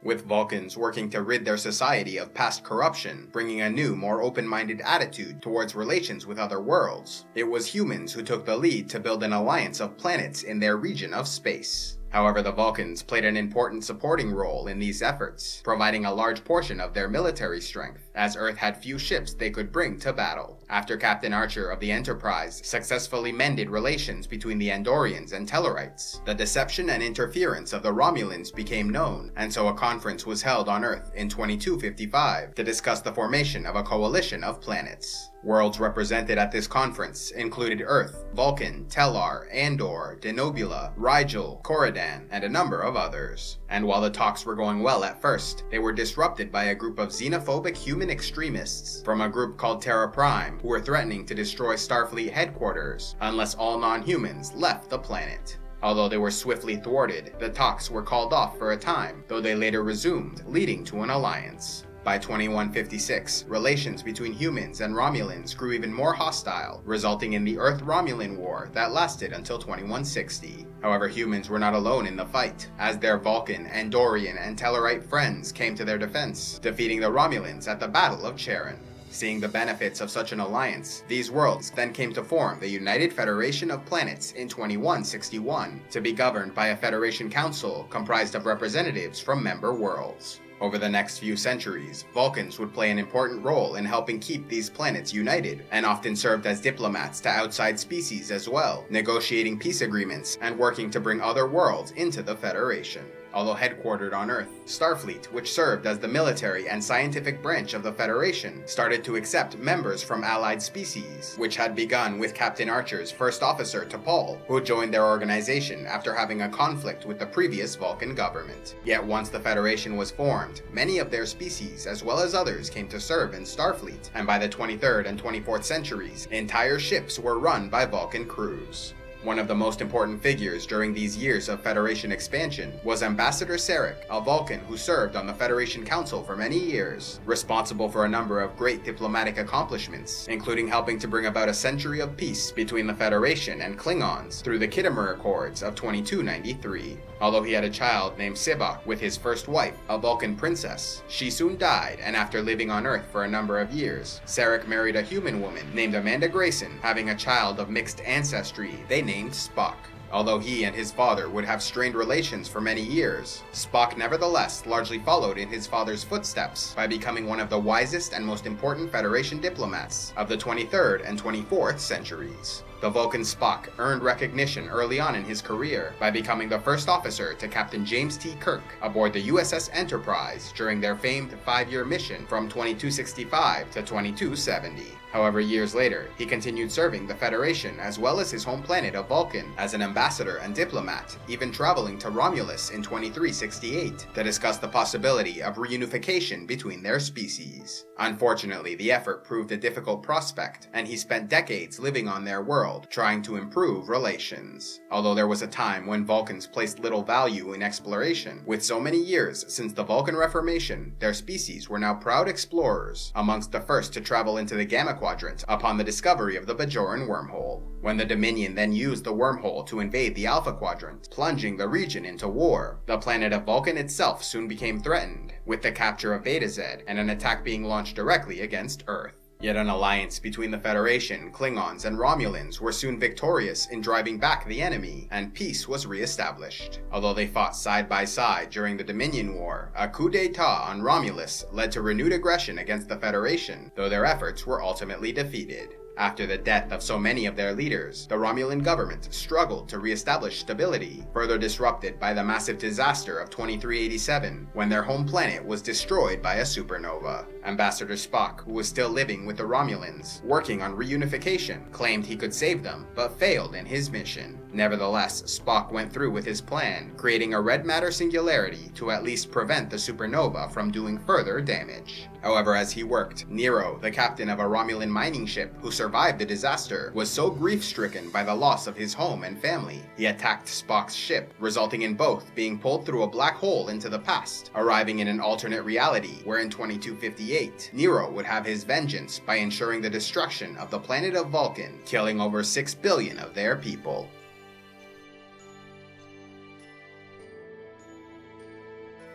with Vulcans working to rid their society of past corruption, bringing a new, more open-minded attitude towards relations with other worlds. It was humans who took the lead to build an alliance of planets in their region of space. However, the Vulcans played an important supporting role in these efforts, providing a large portion of their military strength, as Earth had few ships they could bring to battle. After Captain Archer of the Enterprise successfully mended relations between the Andorians and Tellarites, the deception and interference of the Romulans became known, and so a conference was held on Earth in 2255 to discuss the formation of a coalition of planets. Worlds represented at this conference included Earth, Vulcan, Tellar, Andor, Denobula, Rigel, Corridan, and a number of others. And while the talks were going well at first, they were disrupted by a group of xenophobic human extremists from a group called Terra Prime who were threatening to destroy Starfleet headquarters unless all non-humans left the planet. Although they were swiftly thwarted, the talks were called off for a time, though they later resumed, leading to an alliance. By 2156, relations between humans and Romulans grew even more hostile, resulting in the Earth-Romulan War that lasted until 2160. However, humans were not alone in the fight, as their Vulcan, Andorian, and Tellarite friends came to their defense, defeating the Romulans at the Battle of Charon. Seeing the benefits of such an alliance, these worlds then came to form the United Federation of Planets in 2161, to be governed by a Federation Council comprised of representatives from member worlds. Over the next few centuries, Vulcans would play an important role in helping keep these planets united, and often served as diplomats to outside species as well, negotiating peace agreements and working to bring other worlds into the Federation. Although headquartered on Earth, Starfleet, which served as the military and scientific branch of the Federation, started to accept members from allied species, which had begun with Captain Archer's first officer, T'Pol, who joined their organization after having a conflict with the previous Vulcan government. Yet once the Federation was formed, many of their species, as well as others, came to serve in Starfleet, and by the 23rd and 24th centuries, entire ships were run by Vulcan crews. One of the most important figures during these years of Federation expansion was Ambassador Sarek, a Vulcan who served on the Federation Council for many years, responsible for a number of great diplomatic accomplishments, including helping to bring about a century of peace between the Federation and Klingons through the Khitomer Accords of 2293. Although he had a child named Sibak with his first wife, a Vulcan princess, she soon died, and after living on Earth for a number of years, Sarek married a human woman named Amanda Grayson, having a child of mixed ancestry they named Spock. Although he and his father would have strained relations for many years, Spock nevertheless largely followed in his father's footsteps by becoming one of the wisest and most important Federation diplomats of the 23rd and 24th centuries. The Vulcan Spock earned recognition early on in his career by becoming the first officer to Captain James T. Kirk aboard the USS Enterprise during their famed 5-year mission from 2265 to 2270. However, years later, he continued serving the Federation as well as his home planet of Vulcan as an ambassador and diplomat, even traveling to Romulus in 2368 to discuss the possibility of reunification between their species. Unfortunately, the effort proved a difficult prospect, and he spent decades living on their world, trying to improve relations. Although there was a time when Vulcans placed little value in exploration, with so many years since the Vulcan Reformation, their species were now proud explorers, amongst the first to travel into the Gamma Quadrant upon the discovery of the Bajoran wormhole. When the Dominion then used the wormhole to invade the Alpha Quadrant, plunging the region into war, the planet of Vulcan itself soon became threatened, with the capture of Beta Z and an attack being launched directly against Earth. Yet an alliance between the Federation, Klingons, and Romulans were soon victorious in driving back the enemy, and peace was re-established. Although they fought side by side during the Dominion War, a coup d'etat on Romulus led to renewed aggression against the Federation, though their efforts were ultimately defeated. After the death of so many of their leaders, the Romulan government struggled to re-establish stability, further disrupted by the massive disaster of 2387, when their home planet was destroyed by a supernova. Ambassador Spock, who was still living with the Romulans, working on reunification, claimed he could save them, but failed in his mission. Nevertheless, Spock went through with his plan, creating a red matter singularity to at least prevent the supernova from doing further damage. However, as he worked, Nero, the captain of a Romulan mining ship who survived the disaster, was so grief-stricken by the loss of his home and family, he attacked Spock's ship, resulting in both being pulled through a black hole into the past, arriving in an alternate reality where in 2258, Nero would have his vengeance by ensuring the destruction of the planet of Vulcan, killing over 6 billion of their people.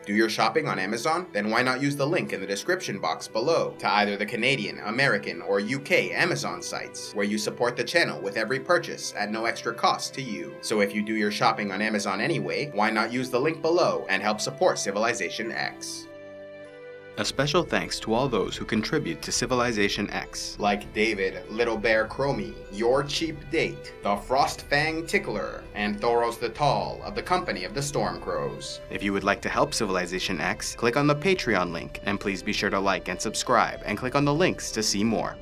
Do your shopping on Amazon? Then why not use the link in the description box below to either the Canadian, American, or UK Amazon sites, where you support the channel with every purchase at no extra cost to you. So if you do your shopping on Amazon anyway, why not use the link below and help support CivilizationEx? A special thanks to all those who contribute to CivilizationEx, like David, Little Bear Chromie, Your Cheap Date, The Frostfang Tickler, and Thoros the Tall of the Company of the Stormcrows. If you would like to help CivilizationEx, click on the Patreon link, and please be sure to like and subscribe, and click on the links to see more.